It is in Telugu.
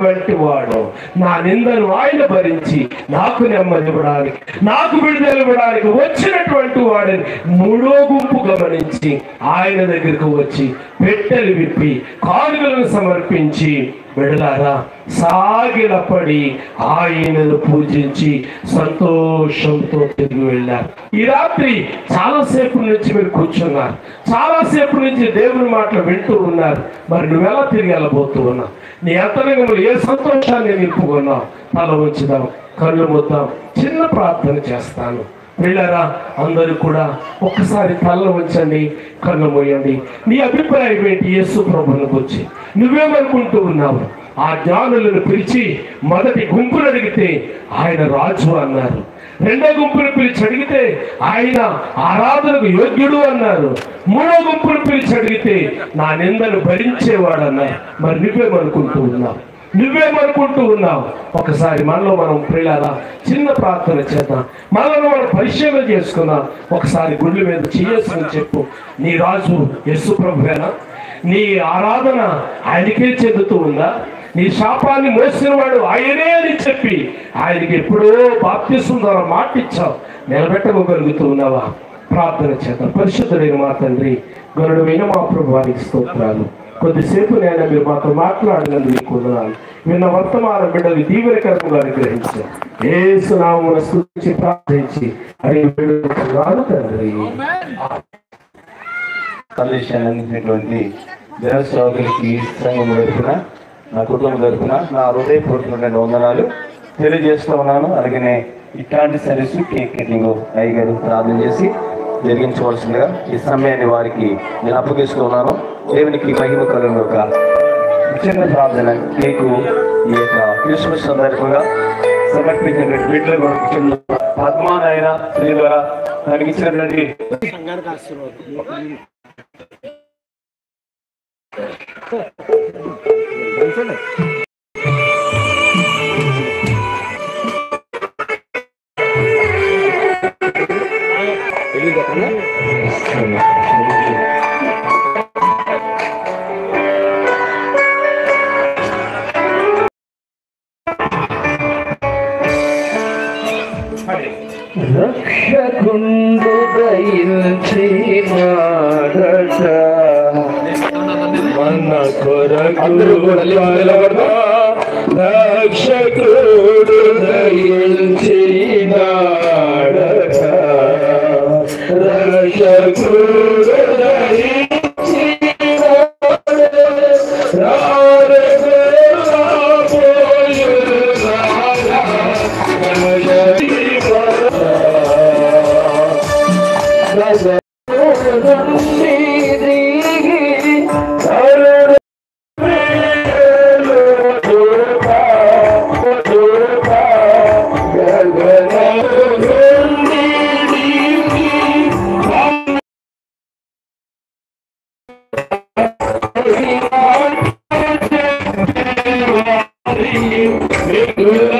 వంటి వాడు నా నిందను ఆయన భరించి నాకు నెమ్మది ఇవ్వడానికి, నాకు విడుదల ఇవ్వడానికి వచ్చినటువంటి వాడిని మూడో గుంపు గమనించి ఆయన దగ్గరకు వచ్చి పెట్టెలు విప్పి కానుకలను సమర్పించి విడలారా సాగిలపడి ఆయనను పూజించి సంతోషంతో తిరిగి వెళ్ళారు. ఈ రాత్రి చాలాసేపు నుంచి మీరు కూర్చున్నారు, చాలాసేపు నుంచి దేవుని మాటలు వింటూ ఉన్నారు. మరి నువ్వెలా తిరిగి వెళ్ళబోతూ ఉన్నావు? నీ అంతరంగంలో ఏ సంతోషాన్ని నింపుకున్నావు? తల ఉంచుదాం, కళ్ళు ముద్దాం, చిన్న ప్రార్థన చేస్తాను. పిల్లరా అందరూ కూడా ఒక్కసారి తల ఉంచండి, కళ్ళు మూయండి. నీ అభిప్రాయం ఏంటి? యేసు ప్రభువుని గురించి నువ్వేమనుకుంటూ ఉన్నావు? ఆ జ్ఞానులను పిలిచి మొదటి గుంపును అడిగితే ఆయన రాజు అన్నారు. రెండో గుంపును పిలిచి అడిగితే ఆయన ఆరాధనకు యోగ్యుడు అన్నారు. మూడో గుంపును పిలిచి అడిగితే నా నిందను భరించేవాడు అన్నారు. మరి నువ్వేమనుకుంటూ ఉన్నావు? నువ్వేమనుకుంటూ ఉన్నావు? ఒకసారి మనలో మనం ప్రియులారా చిన్న ప్రార్థన చేద్దాం, మనలో మనం పరిశీలన చేసుకుందాం. ఒకసారి గుండెల మీద చేసుకుని చెప్పు, నీ రాజు యేసు ప్రభువేనా? నీ ఆరాధన ఆయనకే చెందుతూ ఉందా? నీ శాపాన్ని మోసిన వాడు ఆయనే అని చెప్పి ఆయనకి ఎప్పుడో బాప్తిస్మం ద్వారా మాట ఇచ్చావు, నిలబెట్టగలుగుతూ ఉన్నావా? ప్రార్థన చేద్దాం. పరిశుద్ధుడైన మా తండ్రి, గరుడైన మా ప్రభువానికి స్తోత్రాలు. కొద్దిసేపు నేను మీరు మాతో మాట్లాడినందుకు మీకు వందనాలు. విన్న వర్తమానం బిడ్డలు దీవెనకరంగా అనుగ్రహించారు. యేసు నామమున స్తుతించి ప్రార్థించి అడిగి వేడుకుంటున్నాను తండ్రి. సందేశాన్ని అందించినటువంటి జనసేవకులకి సంఘం తరపున, నా కుటుంబం తరపున నా హృదయపూర్వకమైన వందనాలు తెలియజేస్తూ ఉన్నాను. అలాగనే ఇట్లాంటి సర్వీసు కేక్ కటింగ్ అయ్యగారు ప్రార్థన చేసి జరిగించవలసిందిగా ఈ సమయాన్ని వారికి నేను అప్పగిస్తున్నాను. దేవునికి మహిమ కలుగును గాక. చిన్న ప్రార్థన కేకు ఈ యొక్క క్రిస్మస్ సందర్భంగా సమర్పించినటువంటి బిడ్డలు పద్మానాయన శ్రీ ద్వారా నాకు ఇచ్చినటువంటి రక్షకుండు దయించినాడట మన కొరకు రక్షకుడు దయించినాడట రక్షకుడు Hallelujah.